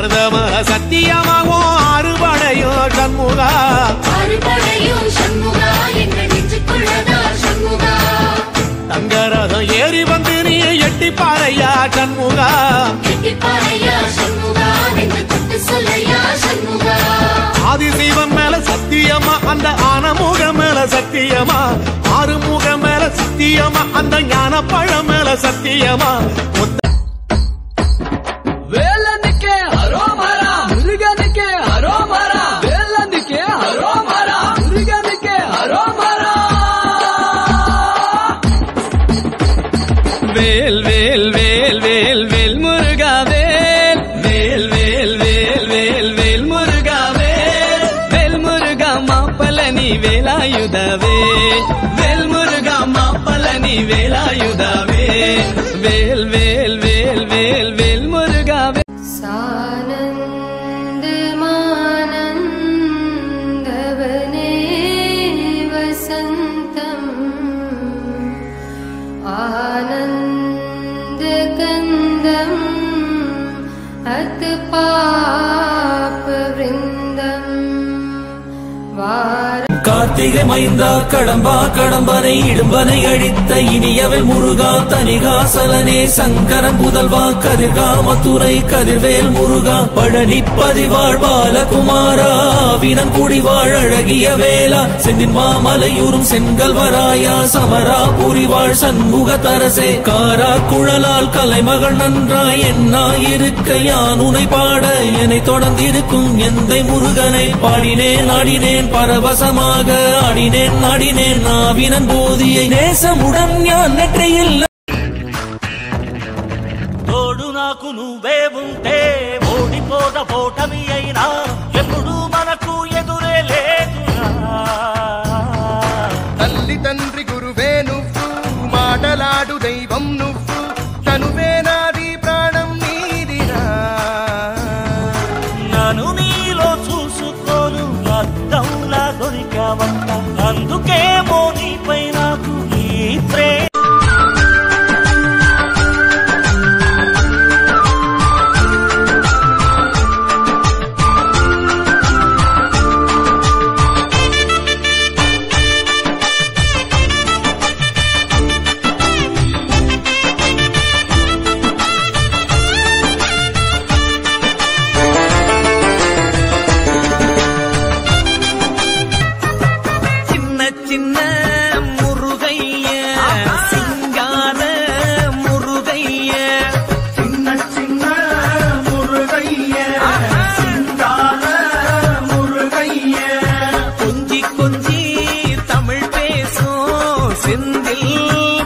மருதமல சத்தியமாகும் அறுபடையோ சண்முகா தங்கரதம் ஏறி வந்து நீ எட்டி பாறையா சண்முகா ஆதிசைவம் மேல சத்தியமா அந்த ஆனமுகம் மேல சத்தியமா ஆறுமுகம் மேல சத்தியமா அந்த ஞான பழம் மேல சத்தியமா வேலனுக்கே ஹரோமரா முருகனுக்கே ஹரோமரா வேலனுக்கே ஹரோமரா முருகனுக்கே ஹரோமரா வேல் வேல் வேல் வேல் வேல் முருகா வேல் வேல் வேல் வேல் வேல் வேல் முருகா வேல் வேல் முருகா மாப்பழனி வேலாயுதவே வேல் முருகா மாப்பழனி வேலாயுதவே வேல் வேல் வேல் வேல் வேல் முருகாவே सानन्दमानन्दवने वसन्तम् आनन्दकन्दम् अतपापवृन्दम् கார்த்திகை மைந்தா கடம்பா கடம்பனை இடும்பனை அழித்த இனியவள் முருகா தனிகாசலனே சங்கரன் புதல்வா கதிர்கா மதுரை கதிர்வேல் முருகா பழனி பதிவாழ் பாலகுமாரா வீணன் குடிவாழ் அழகிய வேளா செந்தின் மாமலையூரும் செங்கல்வராயா சமரா புரிவாழ் சண்முக தரசே காரா குழலால் கலைமகள் நன்றாய் என்னாயிருக்க யான் உனை பாட என்னை தொடர்ந்திருக்கும் எந்தை முருகனை பாடினேன் ஆடினேன் பரவசமாக ஆடினேன் ஆடினேன் நாவினன் போதியை நேசமுடன் ஞான் நெற்றியில் తోడు నాకు నువ్వే ఉంటే ఓడిపోద పోటమి